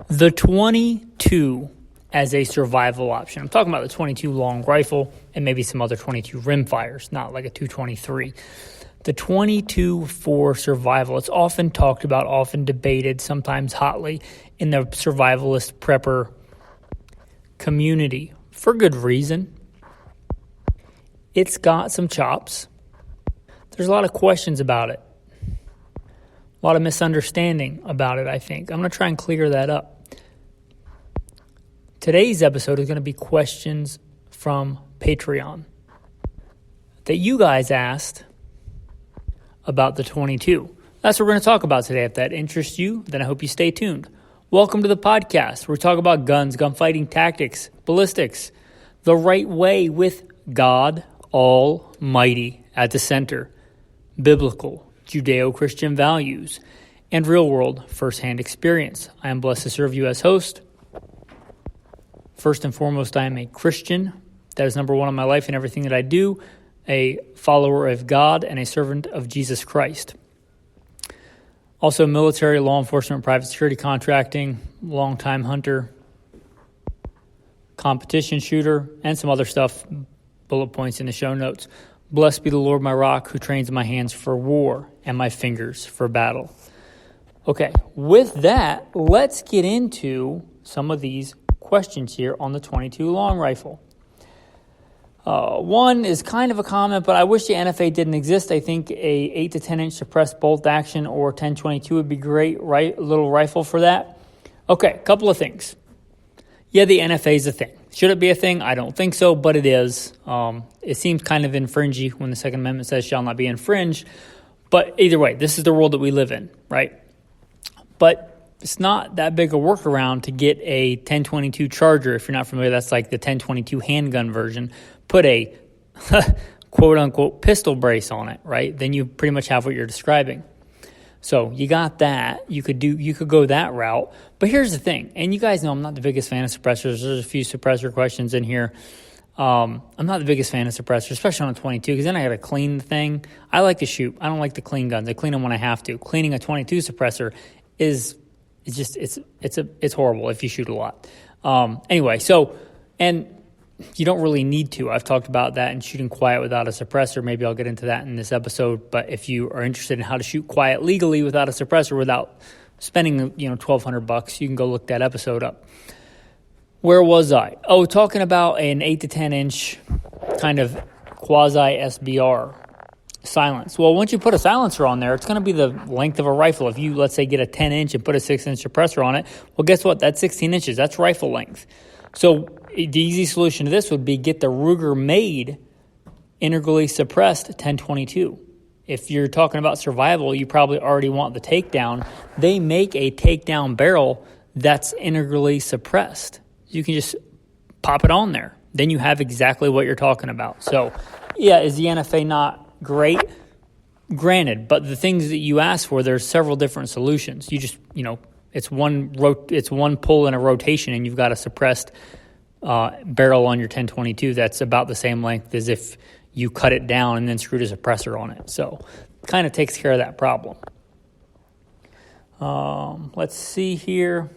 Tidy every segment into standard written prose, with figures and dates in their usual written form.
The 22 as a survival option. I'm talking about the 22 long rifle and maybe some other 22 rimfires, not like a 223. The 22 for survival. It's often talked about, often debated, sometimes hotly in the survivalist prepper community for good reason. It's got some chops. There's a lot of questions about it. A lot of misunderstanding about it, I think. I'm going to try and clear that up. Today's episode is going to be questions from Patreon that you guys asked about the 22. That's what we're going to talk about today. If that interests you, then I hope you stay tuned. Welcome to the podcast. We're talking about guns, gunfighting tactics, ballistics, the right way with God Almighty at the center, biblical, Judeo-Christian values, and real-world first-hand experience. I am blessed to serve you as host. First and foremost, I am a Christian. That is number one in my life and everything that I do, a follower of God and a servant of Jesus Christ. Also military, law enforcement, private security contracting, longtime hunter, competition shooter, and some other stuff, bullet points in the show notes. Blessed be the Lord my rock, who trains my hands for war and my fingers for battle. Okay, with that, let's get into some of these questions here on the 22 long rifle. One is kind of a comment, but I wish the N.R.A. didn't exist. I think a 8 to 10 inch suppressed bolt action or 1022 would be great, right? Little rifle for that. Okay, a couple of things. Yeah, the N.R.A. is a thing. Should it be a thing? I don't think so, but it is. It seems kind of infringy when the Second Amendment says shall not be infringed. But either way, this is the world that we live in, right? But it's not that big a workaround to get a 1022 Charger. If you're not familiar, that's like the 1022 handgun version. Put a quote-unquote pistol brace on it, right? Then you pretty much have what you're describing. So you got that. You could go that route. But here's the thing, and you guys know I'm not the biggest fan of suppressors. There's a few suppressor questions in here. I'm not the biggest fan of suppressors, especially on a 22, because then I got to clean the thing. I like to shoot. I don't like to clean guns. I clean them when I have to. Cleaning a 22 suppressor is it's horrible if you shoot a lot. Anyway, and you don't really need to. I've talked about that and shooting quiet without a suppressor. Maybe I'll get into that in this episode. But if you are interested in how to shoot quiet legally without a suppressor, without spending $1,200, you can go look that episode up. Where was I? Oh, talking about an 8 to 10 inch kind of quasi SBR silence. Well, once you put a silencer on there, it's going to be the length of a rifle. If you, let's say, get a 10 inch and put a 6 inch suppressor on it, well, guess what? That's 16 inches. That's rifle length. So the easy solution to this would be get the Ruger made integrally suppressed 1022. If you're talking about survival, you probably already want the takedown. They make a takedown barrel that's integrally suppressed. You can just pop it on there. Then you have exactly what you're talking about. So, yeah, is the N.R.A. not great? Granted, but the things that you ask for, there's several different solutions. You just, it's one pull in a rotation, and you've got a suppressed barrel on your 1022 that's about the same length as if you cut it down and then screwed a suppressor on it. So kind of takes care of that problem. Let's see here.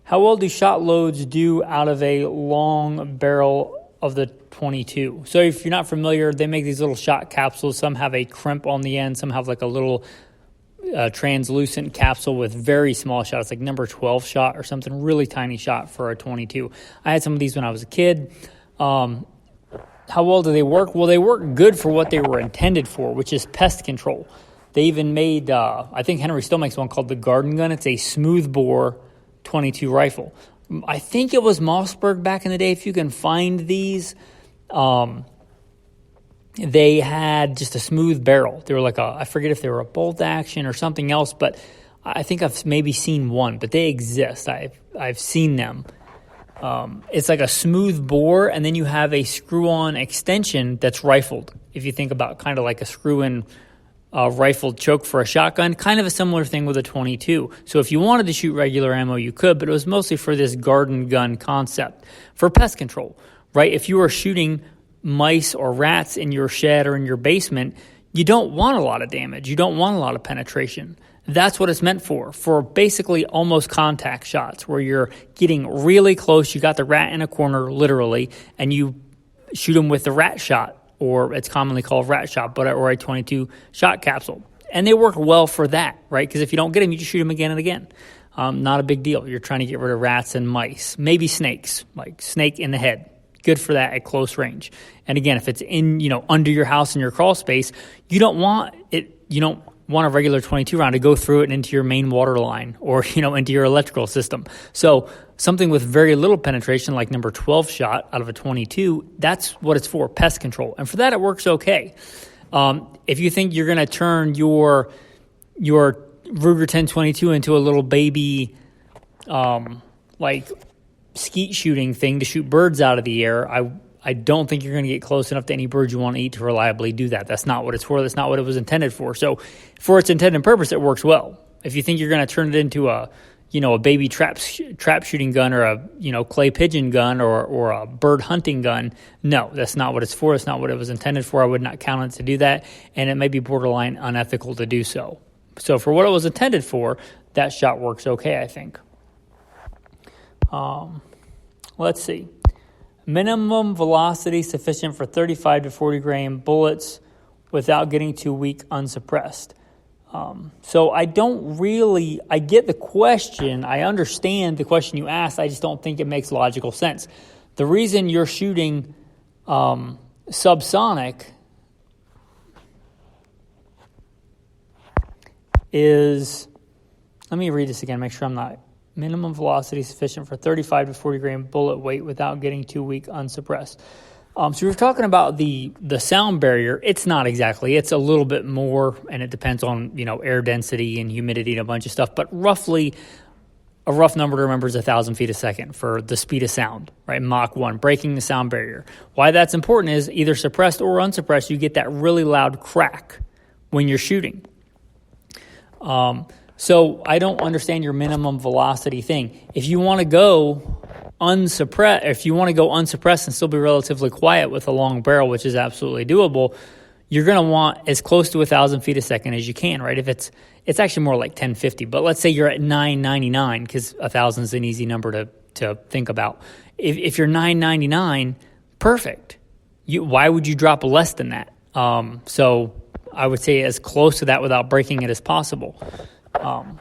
How well do shot loads do out of a long barrel of the 22? So if you're not familiar, they make these little shot capsules. Some have a crimp on the end. Some have like a little translucent capsule with very small shots, like number 12 shot or something, really tiny shot for a 22. I had some of these when I was a kid. How well do they work? Well, they work good for what they were intended for, which is pest control. They even made, I think Henry still makes one called the Garden Gun. It's a smooth bore 22 rifle. I think it was Mossberg back in the day. If you can find these, they had just a smooth barrel. They were like I forget if they were a bolt action or something else, but I think I've maybe seen one, but they exist. I've seen them. It's like a smooth bore, and then you have a screw-on extension that's rifled. If you think about kind of like a screw-in rifled choke for a shotgun, kind of a similar thing with a 22. So if you wanted to shoot regular ammo, you could, but it was mostly for this garden gun concept, for pest control, right? If you were shooting mice or rats in your shed or in your basement, you don't want a lot of damage. You don't want a lot of penetration. That's what it's meant for basically almost contact shots where you're getting really close. You got the rat in a corner, literally, and you shoot them with the rat shot, or it's commonly called rat shot, or a 22 shot capsule. And they work well for that, right? Because if you don't get them, you just shoot them again and again. Not a big deal. You're trying to get rid of rats and mice, maybe snakes, like snake in the head. Good for that at close range. And again, if it's in, under your house in your crawl space, you don't want a regular 22 round to go through it and into your main water line or, into your electrical system. So something with very little penetration, like number 12 shot out of a 22, that's what it's for, pest control. And for that, it works okay. If you think you're going to turn your Ruger 1022 into a little baby, skeet shooting thing to shoot birds out of the air, I don't think you're going to get close enough to any birds you want to eat to reliably do that. That's not what it's for. That's not what it was intended for. So for its intended purpose, it works well. If you think you're going to turn it into a baby trap shooting gun or a, clay pigeon gun or a bird hunting gun, no, that's not what it's for. It's not what it was intended for. I would not count on it to do that. And it may be borderline unethical to do so. So for what it was intended for, that shot works okay, I think. Let's see. Minimum velocity sufficient for 35 to 40 grain bullets without getting too weak unsuppressed. So I get the question. I understand the question you asked. I just don't think it makes logical sense. The reason you're shooting subsonic is, let me read this again, make sure I'm not. Minimum velocity sufficient for 35 to 40 grain bullet weight without getting too weak unsuppressed. So we're talking about the sound barrier. It's not exactly. It's a little bit more, and it depends on air density and humidity and a bunch of stuff. But roughly, a rough number to remember is 1,000 feet a second for the speed of sound, right? Mach 1, breaking the sound barrier. Why that's important is either suppressed or unsuppressed, you get that really loud crack when you're shooting. So I don't understand your minimum velocity thing. If you want to go unsuppressed and still be relatively quiet with a long barrel, which is absolutely doable, you're going to want as close to 1,000 feet a second as you can, right? If it's actually more like 1050, but let's say you're at 999, because 1,000 is an easy number to think about. If you're 999, perfect. Why would you drop less than that? So I would say as close to that without breaking it as possible.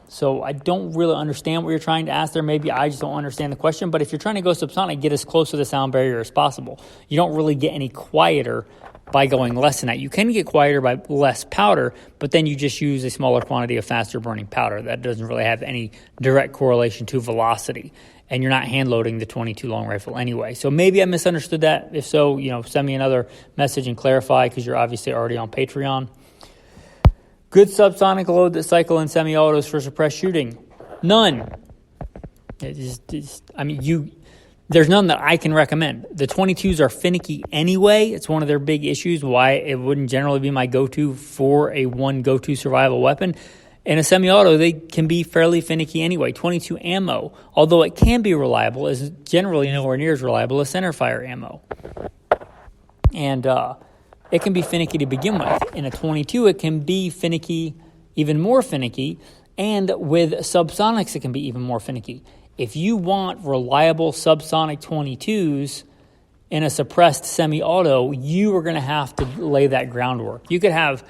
So I don't really understand what you're trying to ask there. Maybe I just don't understand the question. But if you're trying to go subsonic, get as close to the sound barrier as possible. You don't really get any quieter by going less than that. You can get quieter by less powder, but then you just use a smaller quantity of faster burning powder. That doesn't really have any direct correlation to velocity. And you're not hand loading the 22 long rifle anyway. So maybe I misunderstood that. If so, send me another message and clarify, because you're obviously already on Patreon. Good subsonic load that cycle in semi-autos for suppressed shooting? None. There's none that I can recommend. The 22s are finicky anyway. It's one of their big issues, why it wouldn't generally be my go-to for a go-to survival weapon. In a semi-auto, they can be fairly finicky anyway. 22 ammo, although it can be reliable, is generally nowhere near as reliable as centerfire ammo. And it can be finicky to begin with. In a 22, it can be finicky, even more finicky, and with subsonics, it can be even more finicky. If you want reliable subsonic 22s in a suppressed semi-auto, you are going to have to lay that groundwork. You could have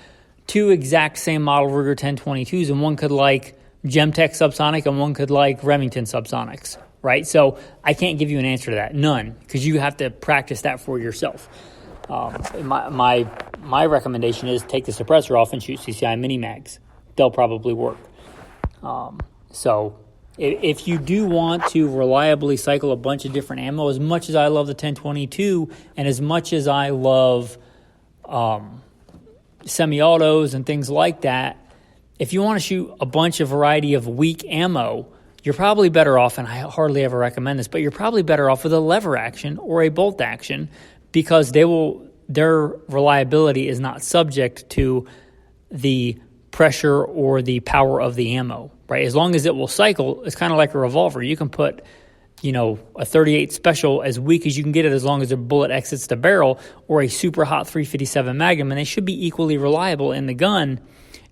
two exact same model Ruger 1022s, and one could like Gemtech subsonic and one could like Remington subsonics, right? So I can't give you an answer to that, none, because you have to practice that for yourself. My recommendation is take the suppressor off and shoot CCI mini mags. They'll probably work. So if you do want to reliably cycle a bunch of different ammo, as much as I love the 1022 and as much as I love semi-autos and things like that, if you want to shoot a bunch of variety of weak ammo, you're probably better off, and I hardly ever recommend this, but you're probably better off with a lever action or a bolt action, because their reliability is not subject to the pressure or the power of the ammo, right? As long as it will cycle, it's kind of like a revolver. You can put, a 38 special as weak as you can get it as long as the bullet exits the barrel, or a super hot 357 Magnum, and they should be equally reliable in the gun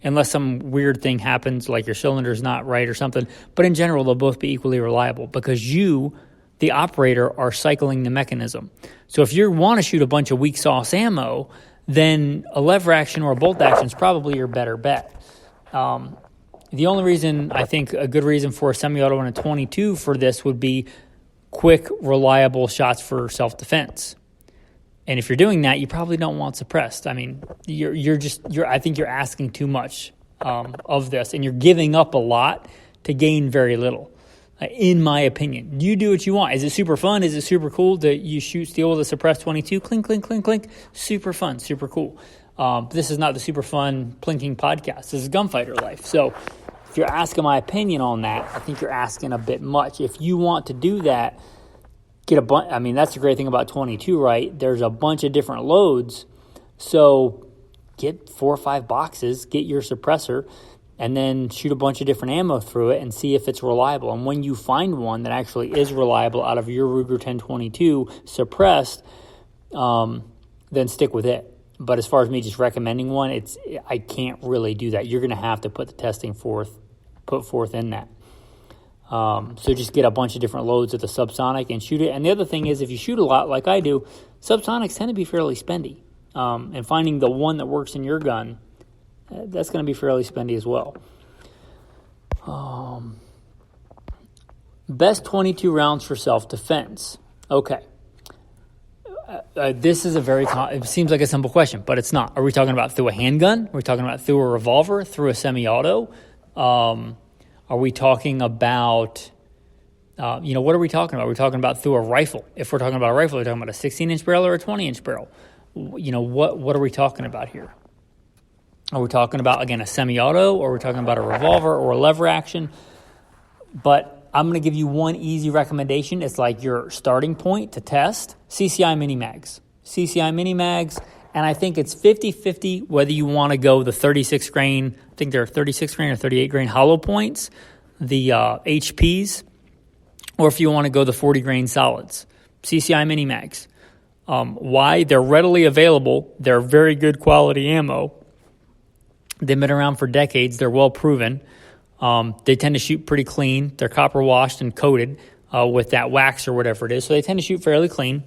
unless some weird thing happens, like your cylinder's not right or something. But in general, they'll both be equally reliable because you, the operator, are cycling the mechanism. So if you want to shoot a bunch of weak sauce ammo, then a lever action or a bolt action is probably your better bet. The only reason, I think a good reason for a semi-auto and a 22 for this would be quick, reliable shots for self-defense. And if you're doing that, you probably don't want suppressed. I mean, I think you're asking too much of this, and you're giving up a lot to gain very little, in my opinion. You do what you want. Is it super fun? Is it super cool that you shoot steel with a suppressed 22? Clink, clink, clink, clink. Super fun, super cool. This is not the super fun plinking podcast. This is gunfighter life. So if you're asking my opinion on that, I think you're asking a bit much. If you want to do that, get a bunch. I mean, that's the great thing about 22, right? There's a bunch of different loads. So get 4 or 5 boxes, get your suppressor, and then shoot a bunch of different ammo through it and see if it's reliable. And when you find one that actually is reliable out of your Ruger 1022 suppressed, then stick with it. But as far as me just recommending one, I can't really do that. You're going to have to put the testing put forth in that. So just get a bunch of different loads of the subsonic and shoot it. And the other thing is, if you shoot a lot like I do, subsonics tend to be fairly spendy. And finding the one that works in your gun, that's going to be fairly spendy as well. Best 22 rounds for self-defense. Okay. This is it seems like a simple question, but it's not. Are we talking about through a handgun? Are we talking about through a revolver, through a semi-auto? Are we talking about, what are we talking about? We're talking about through a rifle. If we're talking about a rifle, we're talking about a 16-inch barrel or a 20-inch barrel. What are we talking about here? Are we talking about, again, a semi-auto, or are we talking about a revolver or a lever action? But I'm going to give you one easy recommendation. It's like your starting point to test. CCI mini mags. CCI mini mags, and I think it's 50-50 whether you want to go the 36 grain, I think they're 36 grain or 38 grain hollow points, the HPs, or if you want to go the 40 grain solids. CCI mini mags. Why? They're readily available. They're very good quality ammo. They've been around for decades. They're well proven. They tend to shoot pretty clean. They're copper washed and coated with that wax or whatever it is. So they tend to shoot fairly clean.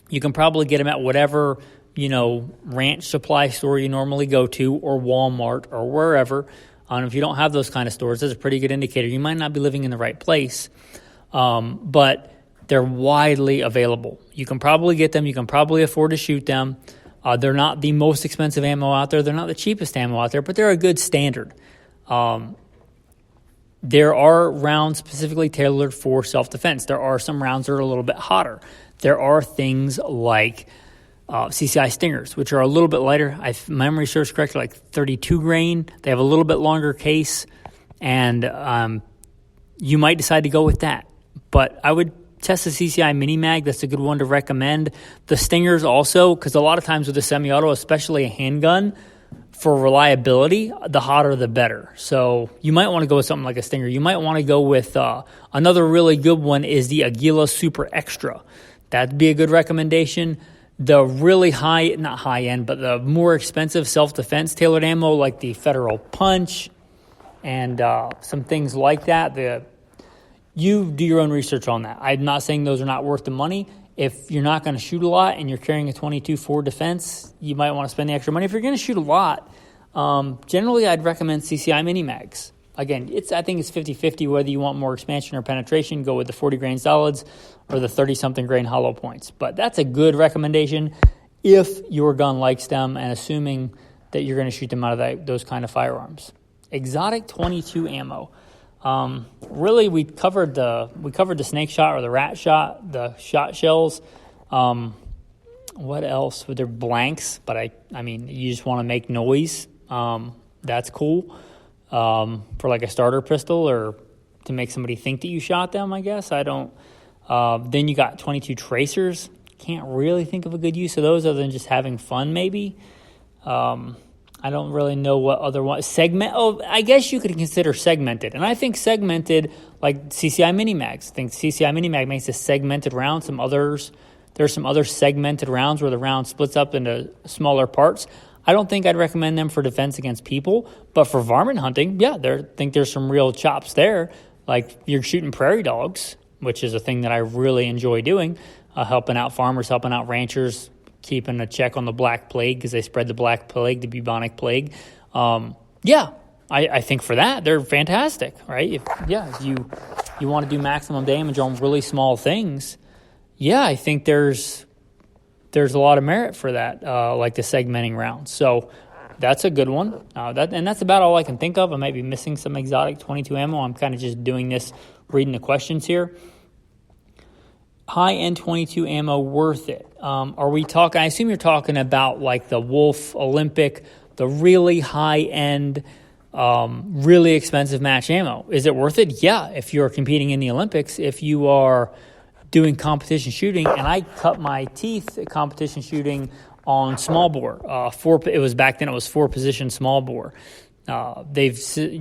You can probably get them at whatever, ranch supply store you normally go to, or Walmart or wherever. If you don't have those kind of stores, that's a pretty good indicator. You might not be living in the right place. But they're widely available. You can probably get them. You can probably afford to shoot them. They're not the most expensive ammo out there. They're not the cheapest ammo out there, but they're a good standard. There are rounds specifically tailored for self-defense. There are some rounds that are a little bit hotter. There are things like CCI Stingers, which are a little bit lighter. If memory serves correctly, like 32 grain. They have a little bit longer case, and you might decide to go with that. But I would test the CCI Mini Mag. That's a good one to recommend. The Stingers also, because a lot of times with a semi-auto, especially a handgun, for reliability, the hotter the better. So you might want to go with something like a Stinger. You might want to go with another really good one is the Aguila Super Extra. That'd be a good recommendation. The really not high end, but the more expensive self-defense tailored ammo like the Federal Punch and some things like that, you do your own research on that. I'm not saying those are not worth the money. If you're not going to shoot a lot and you're carrying a 22 for defense, you might want to spend the extra money. If you're going to shoot a lot, generally I'd recommend CCI Mini Mags. Again, I think it's 50-50 whether you want more expansion or penetration, go with the 40 grain solids or the 30-something grain hollow points. But that's a good recommendation if your gun likes them and assuming that you're going to shoot them out of those kind of firearms. Exotic 22 ammo. Really, we covered the snake shot or the rat shot, the shot shells. What else? They're blanks, but I mean, you just want to make noise. That's cool. For like a starter pistol or to make somebody think that you shot them, I guess. I don't. Then you got 22 tracers. Can't really think of a good use of those other than just having fun, maybe. I don't really know what other one. I guess you could consider segmented. And I think segmented, like CCI Mini Mags. I think CCI Mini Mag makes a segmented round. There's some other segmented rounds where the round splits up into smaller parts. I don't think I'd recommend them for defense against people, but for varmint hunting, yeah, think there's some real chops there. Like you're shooting prairie dogs, which is a thing that I really enjoy doing, helping out farmers, helping out ranchers, keeping a check on the black plague because they spread the black plague, the bubonic plague. I think for that, they're fantastic, right? If you want to do maximum damage on really small things, I think there's a lot of merit for that, like the segmenting rounds. So that's a good one. That's about all I can think of. I might be missing some exotic 22 ammo. I'm kind of just doing this, reading the questions here. High-end 22 ammo worth it? Are we talking, I assume you're talking about like the Wolf Olympic, the really high-end, really expensive match ammo. Is it worth it? Yeah, if you're competing in the Olympics. If you are doing competition shooting, and I cut my teeth at competition shooting on small bore. It was back then, it was 4-position small bore. They've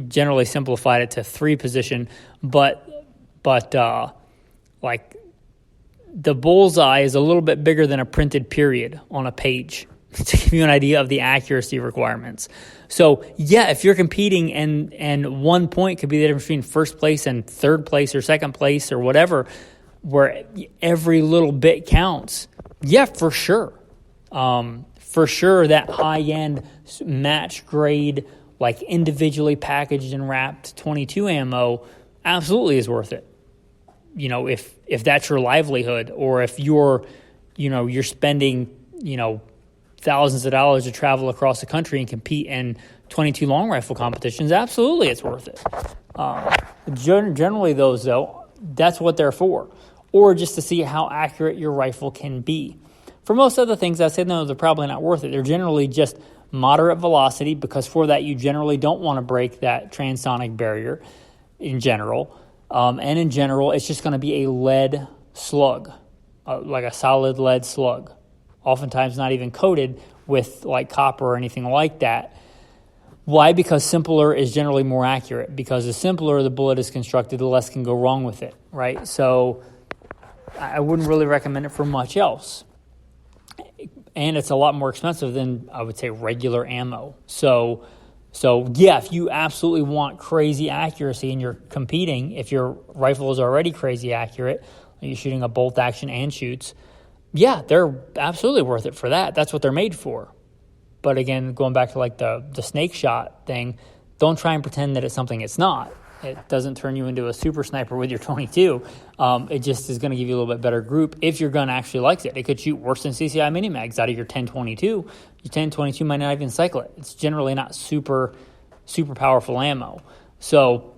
generally simplified it to 3-position, but like the bullseye is a little bit bigger than a printed period on a page to give you an idea of the accuracy requirements. So if you're competing and 1 point could be the difference between first place and third place or second place or whatever, where every little bit counts, for sure. For sure that high-end match grade, like individually packaged and wrapped 22 ammo absolutely is worth it. If that's your livelihood, or if you're spending, thousands of dollars to travel across the country and compete in 22 long rifle competitions, absolutely it's worth it. Generally those, though, that's what they're for, or just to see how accurate your rifle can be. For most other things, I say no, they're probably not worth it. They're generally just moderate velocity, because for that you generally don't want to break that transonic barrier in general. And in general, it's just going to be a lead slug, like a solid lead slug, oftentimes not even coated with like copper or anything like that. Why? Because simpler is generally more accurate, because the simpler the bullet is constructed, the less can go wrong with it, right? So I wouldn't really recommend it for much else. And it's a lot more expensive than, I would say, regular ammo. So if you absolutely want crazy accuracy and you're competing, if your rifle is already crazy accurate, you're shooting a bolt action and shoots, they're absolutely worth it for that. That's what they're made for. But again, going back to like the snake shot thing, don't try and pretend that it's something it's not. It doesn't turn you into a super sniper with your 22. It just is going to give you a little bit better group if your gun actually likes it. It could shoot worse than CCI mini mags out of your 10-22. Your 10-22 might not even cycle it. It's generally not super, super powerful ammo. So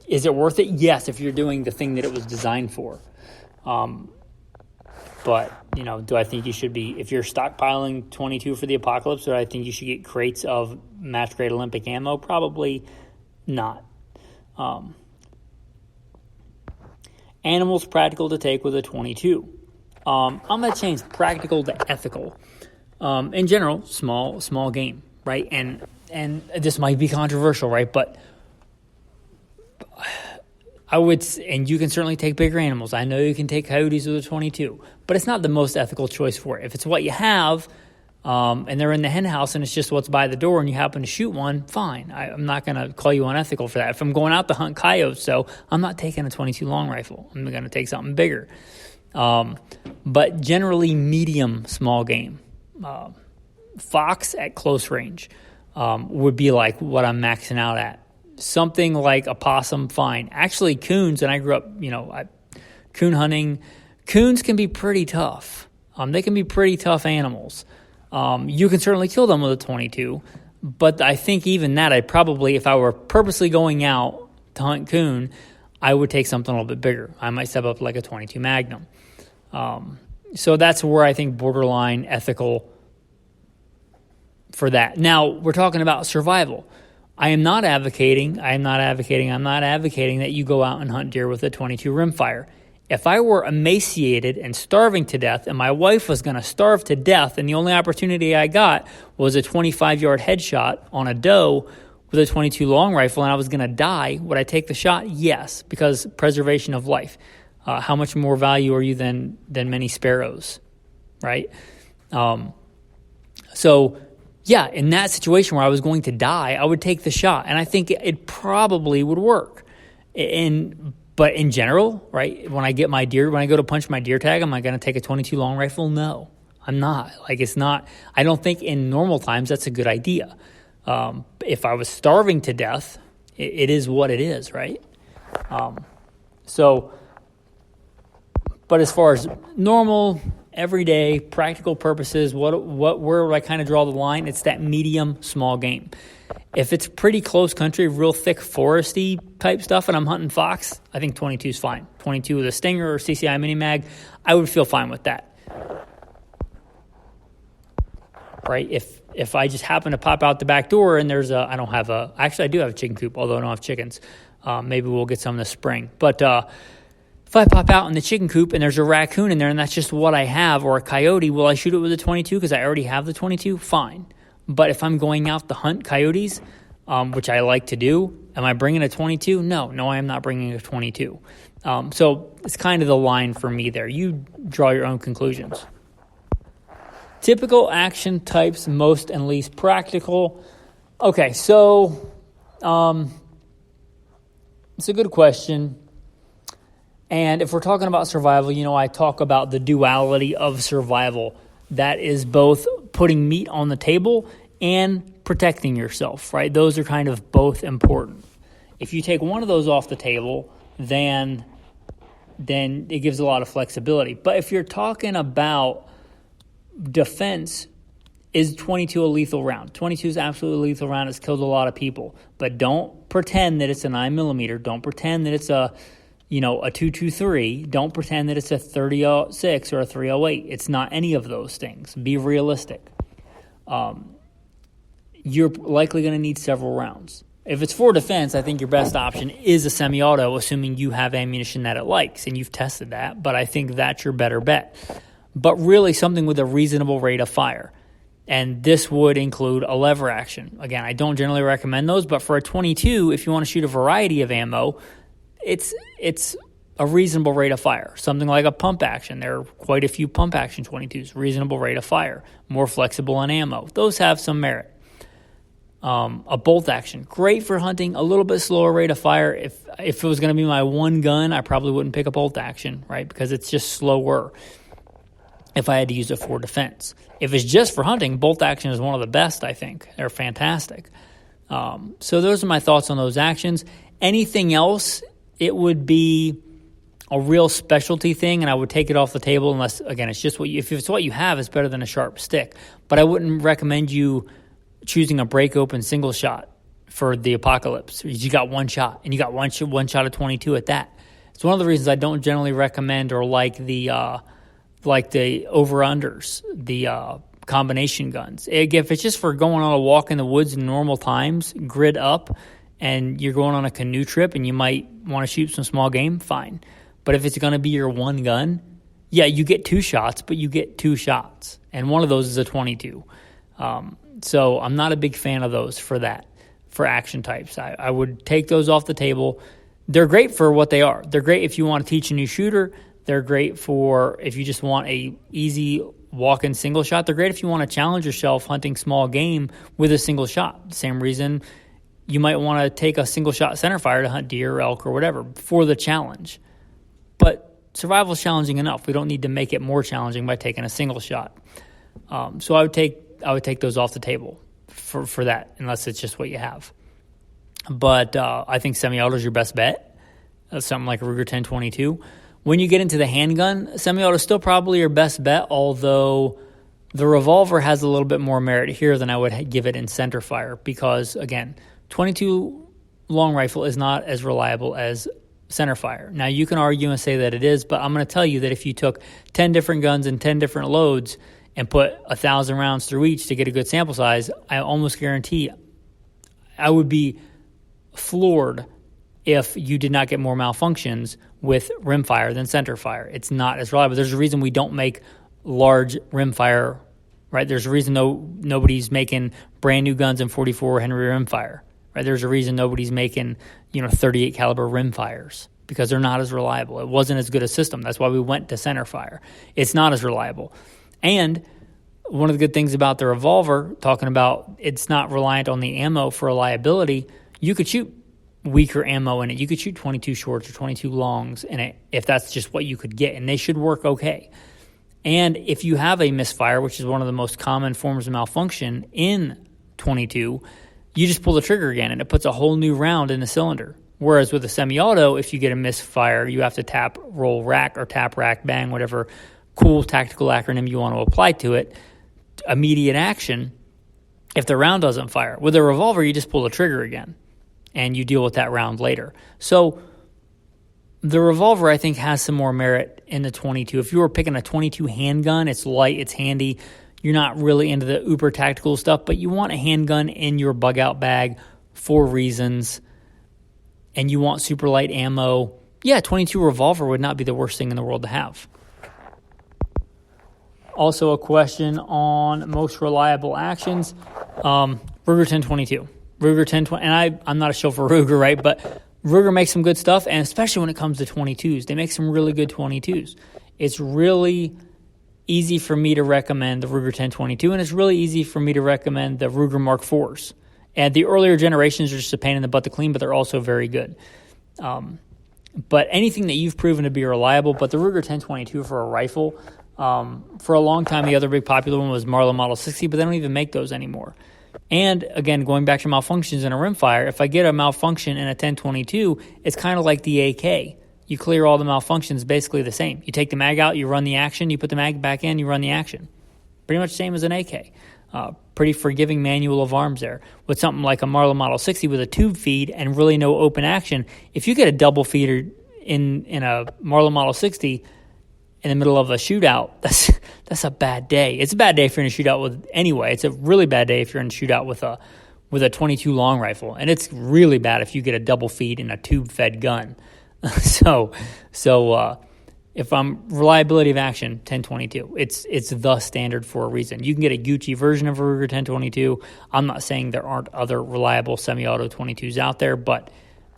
is it worth it? Yes, if you're doing the thing that it was designed for. But, do I think you should be, if you're stockpiling 22 for the apocalypse, do I think you should get crates of match-grade Olympic ammo? Probably not. Animals practical to take with a 22. I'm going to change practical to ethical. In general, small game, right? And this might be controversial, right? But I would, and you can certainly take bigger animals. I know you can take coyotes with a 22, but it's not the most ethical choice for it. If it's what you have, and they're in the hen house and it's just what's by the door and you happen to shoot one, fine. I'm not going to call you unethical for that. If I'm going out to hunt coyotes, though, I'm not taking a 22 long rifle. I'm going to take something bigger. But generally medium small game. Fox at close range would be like what I'm maxing out at. Something like a possum, fine. Actually, coons, and I grew up, coon hunting. Coons can be pretty tough. They can be pretty tough animals. You can certainly kill them with a 22, but I think even that, I'd probably, if I were purposely going out to hunt coon, I would take something a little bit bigger. I might step up like a 22 Magnum. So that's where I think borderline ethical for that. Now, we're talking about survival. I'm not advocating that you go out and hunt deer with a 22 rimfire. If I were emaciated and starving to death and my wife was going to starve to death and the only opportunity I got was a 25-yard headshot on a doe with a 22 long rifle and I was going to die, would I take the shot? Yes, because preservation of life. How much more value are you than many sparrows, right? So yeah, in that situation where I was going to die, I would take the shot, and I think it probably would work. But in general, right, when I go to punch my deer tag, am I going to take a 22 long rifle? No, I'm not. Like, it's not. I don't think in normal times that's a good idea. If I was starving to death, it is what it is, right? But as far as normal, everyday, practical purposes, where would I kind of draw the line? It's that medium, small game. If it's pretty close country, real thick foresty type stuff, and I'm hunting fox, I think 22 is fine. 22 with a stinger or CCI mini mag, I would feel fine with that. Right? If I just happen to pop out the back door and actually I do have a chicken coop, although I don't have chickens. Maybe we'll get some this spring. But if I pop out in the chicken coop and there's a raccoon in there and that's just what I have, or a coyote, will I shoot it with a 22 because I already have the 22? Fine. But if I'm going out to hunt coyotes, which I like to do, am I bringing a 22? No, I am not bringing a 22. So it's kind of the line for me there. You draw your own conclusions. Typical action types, most and least practical. Okay, so it's a good question. And if we're talking about survival, I talk about the duality of survival. That is both putting meat on the table and protecting yourself, right? Those are kind of both important. If you take one of those off the table, then it gives a lot of flexibility. But if you're talking about defense, is 22 a lethal round? 22 is absolutely a lethal round. It's killed a lot of people. But don't pretend that it's a 9mm. Don't pretend that it's a 223. Don't pretend that it's a 30-06 or a 308. It's not any of those things. Be realistic. You're likely going to need several rounds. If it's for defense, I think your best option is a semi-auto, assuming you have ammunition that it likes, and you've tested that, but I think that's your better bet. But really something with a reasonable rate of fire. And this would include a lever action. Again, I don't generally recommend those, but for a 22, if you want to shoot a variety of ammo, it's a reasonable rate of fire. Something like a pump action. There are quite a few pump action 22s. Reasonable rate of fire. More flexible on ammo. Those have some merit. A bolt action. Great for hunting. A little bit slower rate of fire. If it was going to be my one gun, I probably wouldn't pick a bolt action, right? Because it's just slower if I had to use it for defense. If it's just for hunting, bolt action is one of the best, I think. They're fantastic. So those are my thoughts on those actions. Anything else, it would be a real specialty thing, and I would take it off the table unless, again, it's just if it's what you have, it's better than a sharp stick. But I wouldn't recommend you choosing a break open single shot for the apocalypse. You got one shot, and you got one shot of 22 at that. It's one of the reasons I don't generally recommend or like the over-unders, the combination guns. If it's just for going on a walk in the woods in normal times, grid up, and you're going on a canoe trip and you might want to shoot some small game, fine. But if it's going to be your one gun, yeah, you get two shots, but you get two shots. And one of those is a 22. So I'm not a big fan of those for action types. I would take those off the table. They're great for what they are. They're great if you want to teach a new shooter. They're great for if you just want a easy walk-in single shot. They're great if you want to challenge yourself hunting small game with a single shot. Same reason you might want to take a single shot centerfire to hunt deer or elk or whatever for the challenge. But survival is challenging enough. We don't need to make it more challenging by taking a single shot. So I would take those off the table for that, unless it's just what you have. But I think semi-auto is your best bet. Something like a Ruger 10/22. When you get into the handgun, semi-auto is still probably your best bet, although the revolver has a little bit more merit here than I would give it in centerfire because, again, 22 long rifle is not as reliable as centerfire. Now, you can argue and say that it is, but I'm going to tell you that if you took 10 different guns and 10 different loads and put 1,000 rounds through each to get a good sample size, I almost guarantee I would be floored if you did not get more malfunctions with rimfire than centerfire. It's not as reliable. There's a reason we don't make large rimfire, right? There's a reason nobody's making brand new guns in 44 Henry rimfire, right? There's a reason nobody's making 38 caliber rimfires because they're not as reliable. It wasn't as good a system. That's why we went to centerfire. It's not as reliable. And One of the good things about the revolver, talking about it's not reliant on the ammo for reliability, you could shoot weaker ammo in it. You could shoot 22 shorts or 22 longs in it if that's just what you could get, and they should work okay. And if you have a misfire, which is one of the most common forms of malfunction in 22, you just pull the trigger again, and it puts a whole new round in the cylinder. Whereas with a semi-auto, if you get a misfire, you have to tap, roll, rack, or tap, rack, bang, whatever cool tactical acronym you want to apply to it, immediate action if the round doesn't fire. With a revolver, you just pull the trigger again, and you deal with that round later. So the revolver, I think, has some more merit in the 22. If you were picking a 22 handgun, it's light, it's handy. You're not really into the uber tactical stuff, but you want a handgun in your bug-out bag for reasons, and you want super light ammo. Yeah, 22 revolver would not be the worst thing in the world to have. Also a question on most reliable actions. Ruger 1022. Ruger 1020, and I'm not a shill for Ruger, right? But Ruger makes some good stuff, and especially when it comes to 22s. They make some really good 22s. It's really easy for me to recommend the Ruger 1022, and it's really easy for me to recommend the Ruger Mark IVs. And the earlier generations are just a pain in the butt to clean, but they're also very good. But anything that you've proven to be reliable, but the Ruger 1022 for a rifle, for a long time, the other big popular one was Marlin Model 60, but they don't even make those anymore. And again, going back to malfunctions in a rimfire, if I get a malfunction in a 1022, it's kind of like the AK. You clear all the malfunctions basically the same. You take the mag out, you run the action, you put the mag back in, you run the action. Pretty much the same as an AK. Pretty forgiving manual of arms there. With something like a Marlin Model 60 with a tube feed and really no open action, if you get a double feeder in a Marlin Model 60 in the middle of a shootout, that's a bad day. It's a bad day if you're in a shootout with anyway. It's a really bad day if you're in a shootout with a 22 long rifle, and it's really bad if you get a double feed in a tube fed gun. So if I'm reliability of action, 1022, it's the standard for a reason. You can get a Gucci version of a Ruger 1022. I'm not saying there aren't other reliable semi-auto 22s out there, but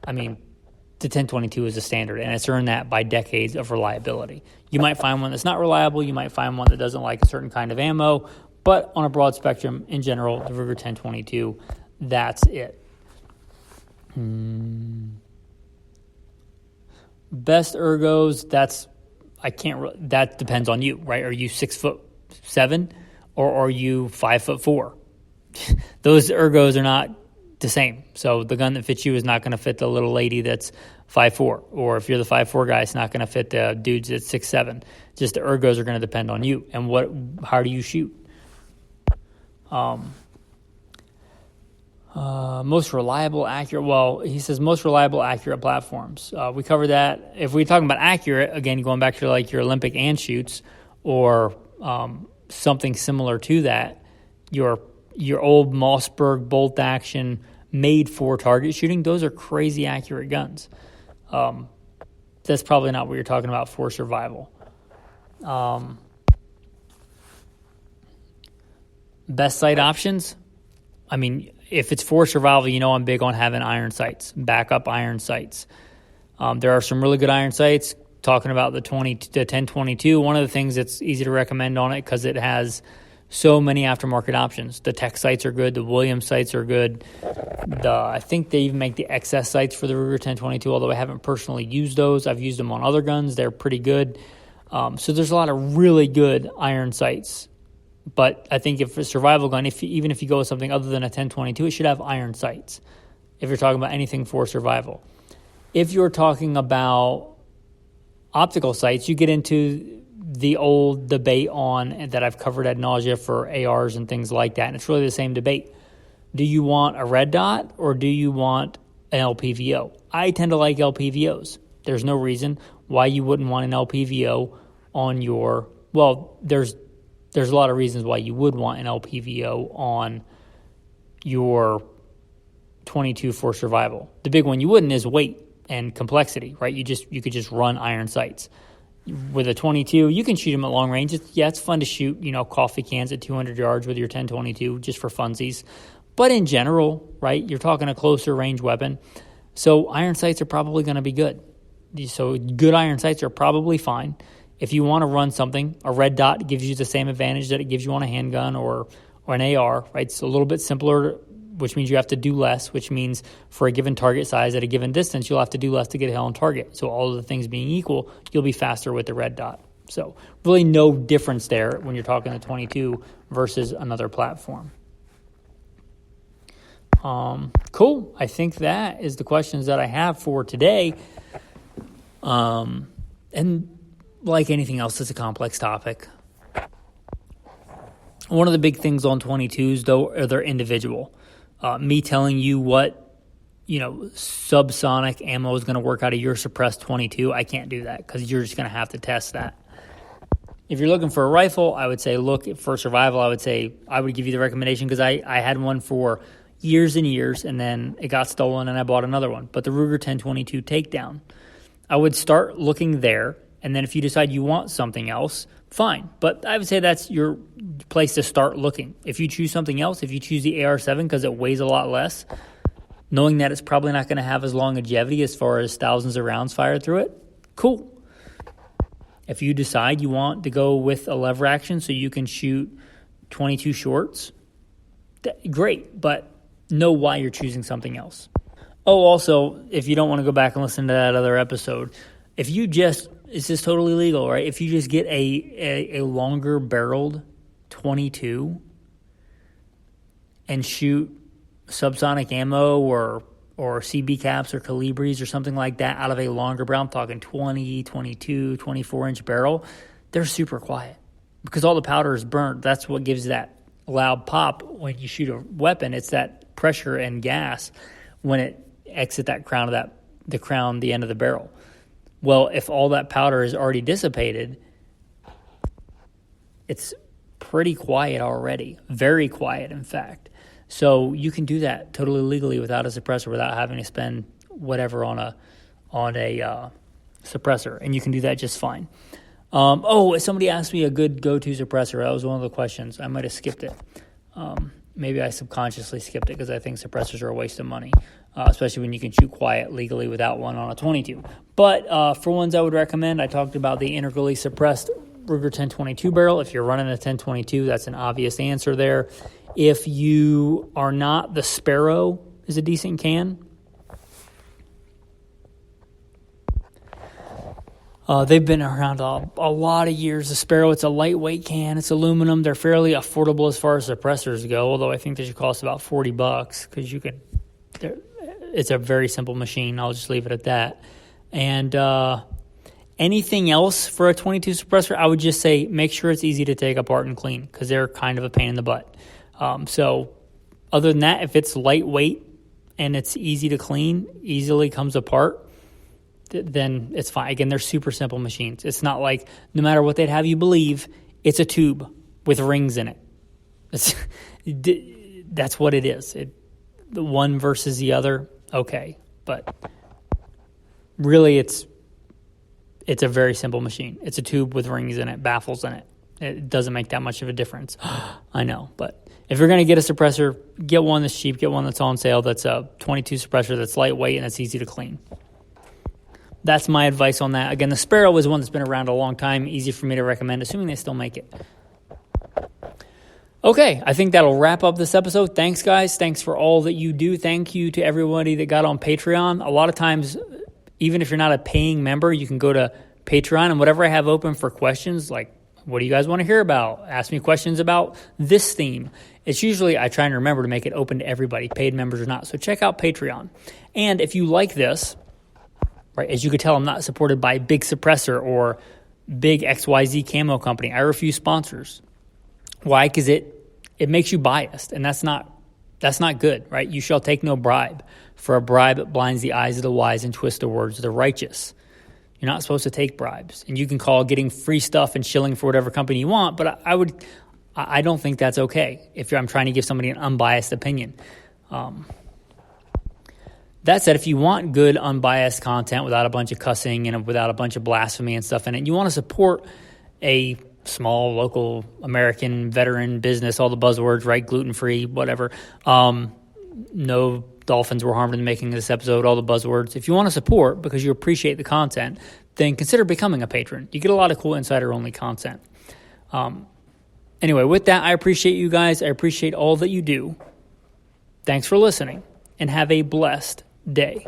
I mean, the 1022 is a standard, and it's earned that by decades of reliability. You might find one that's not reliable. You might find one that doesn't like a certain kind of ammo, but on a broad spectrum, in general, the Ruger 1022, that's it. Best ergos, that depends on you, right? Are you 6'7", or are you 5'4"? Those ergos are not the same. So the gun that fits you is not going to fit the little lady that's 5'4", or if you're the 5'4" guy, it's not going to fit the dudes that's 6'7". Just the ergos are going to depend on you and how do you shoot. Most reliable, accurate. Well, he says most reliable, accurate platforms. We covered that. If we're talking about accurate, again, going back to like your Olympic and shoots or something similar to that, your old Mossberg bolt action made for target shooting, those are crazy accurate guns. That's probably not what you're talking about for survival. Best sight options. I mean, if it's for survival, you know I'm big on having iron sights, backup iron sights. There are some really good iron sights. Talking about the 1022, one of the things that's easy to recommend on it because it has so many aftermarket options. The Tech sights are good. The Williams sights are good. I think they even make the XS sights for the Ruger 1022, although I haven't personally used those. I've used them on other guns. They're pretty good. So there's a lot of really good iron sights. But I think if a survival gun, even if you go with something other than a 1022, it should have iron sights if you're talking about anything for survival. If you're talking about optical sights, you get into the old debate on that I've covered ad nausea for ARs and things like that, and it's really the same debate. Do you want a red dot or do you want an LPVO? I tend to like LPVOs. There's no reason why you wouldn't want an LPVO on your, well, there's a lot of reasons why you would want an LPVO on your 22 for survival. The big one you wouldn't is weight and complexity, right? You could just run iron sights. With a 22, you can shoot them at long range. It's fun to shoot, coffee cans at 200 yards with your 1022 just for funsies. But in general, right, you're talking a closer range weapon. So iron sights are probably going to be good. So good iron sights are probably fine. If you want to run something, a red dot gives you the same advantage that it gives you on a handgun or an AR, right? It's a little bit simpler, which means you have to do less, which means for a given target size at a given distance, you'll have to do less to get a hit on target. So all of the things being equal, you'll be faster with the red dot. So really no difference there when you're talking the 22 versus another platform. Cool. I think that is the questions that I have for today. And like anything else, it's a complex topic. One of the big things on 22s, though, are they're individual. Me telling you what, subsonic ammo is going to work out of your suppressed 22, I can't do that because you're just going to have to test that. If you're looking for a rifle, I would say look for survival. I would give you the recommendation because I had one for years and years, and then it got stolen, and I bought another one. But the Ruger 1022 Takedown, I would start looking there, and then if you decide you want something else, fine. But I would say that's your place to start looking. If you choose something else, if you choose the AR-7 because it weighs a lot less, knowing that it's probably not going to have as long longevity as far as thousands of rounds fired through it, cool. If you decide you want to go with a lever action so you can shoot 22 shorts, great, but know why you're choosing something else. Oh, also, if you don't want to go back and listen to that other episode, if you just, it's just totally legal, right? If you just get a longer barreled 22 and shoot subsonic ammo or CB caps or Calibris or something like that out of a longer barrel, I'm talking 20, 22, 24-inch barrel, they're super quiet because all the powder is burnt. That's what gives that loud pop when you shoot a weapon. It's that pressure and gas when it exits that crown of the end of the barrel. Well, if all that powder is already dissipated, it's pretty quiet already, very quiet, in fact. So you can do that totally legally without a suppressor, without having to spend whatever on a suppressor, and you can do that just fine. Somebody asked me a good go-to suppressor. That was one of the questions. I might have skipped it. Maybe I subconsciously skipped it because I think suppressors are a waste of money, especially when you can shoot quiet legally without one on a 22. But for ones I would recommend, I talked about the integrally suppressed Ruger 1022 barrel. If you're running a 1022, that's an obvious answer there. If you are not, the Sparrow is a decent can. They've been around a lot of years. The Sparrow, it's a lightweight can. It's aluminum. They're fairly affordable as far as suppressors go, although I think they should cost about $40 because it's a very simple machine. I'll just leave it at that. And anything else for a 22 suppressor, I would just say make sure it's easy to take apart and clean because they're kind of a pain in the butt. So other than that, if it's lightweight and it's easy to clean, easily comes apart, then it's fine. Again, they're super simple machines. It's not like no matter what they'd have you believe, it's a tube with rings in it. That's what it is. The one versus the other, okay. But really it's a very simple machine. It's a tube with rings in it, baffles in it. It doesn't make that much of a difference. I know, but if you're going to get a suppressor, get one that's cheap, get one that's on sale, that's a 22 suppressor that's lightweight and that's easy to clean. That's my advice on that. Again, the Sparrow is one that's been around a long time, easy for me to recommend, assuming they still make it. Okay, I think that'll wrap up this episode. Thanks, guys. Thanks for all that you do. Thank you to everybody that got on Patreon. A lot of times, even if you're not a paying member, you can go to Patreon, and whatever I have open for questions, like what do you guys want to hear about? Ask me questions about this theme. It's usually, I try and remember to make it open to everybody, paid members or not. So check out Patreon. And if you like this, right, as you could tell, I'm not supported by Big Suppressor or Big XYZ Camo Company. I refuse sponsors. Why? Because it makes you biased, and that's not good, right? You shall take no bribe, for a bribe blinds the eyes of the wise and twists the words of the righteous. You're not supposed to take bribes, and you can call getting free stuff and shilling for whatever company you want, but I don't think that's okay if I'm trying to give somebody an unbiased opinion. That said, if you want good, unbiased content without a bunch of cussing and without a bunch of blasphemy and stuff in it, you want to support a small, local, American, veteran business, all the buzzwords, right? Gluten-free, whatever. No dolphins were harmed in the making of this episode, all the buzzwords. If you want to support because you appreciate the content, then consider becoming a patron. You get a lot of cool insider-only content. Anyway, with that, I appreciate you guys. I appreciate all that you do. Thanks for listening, and have a blessed day.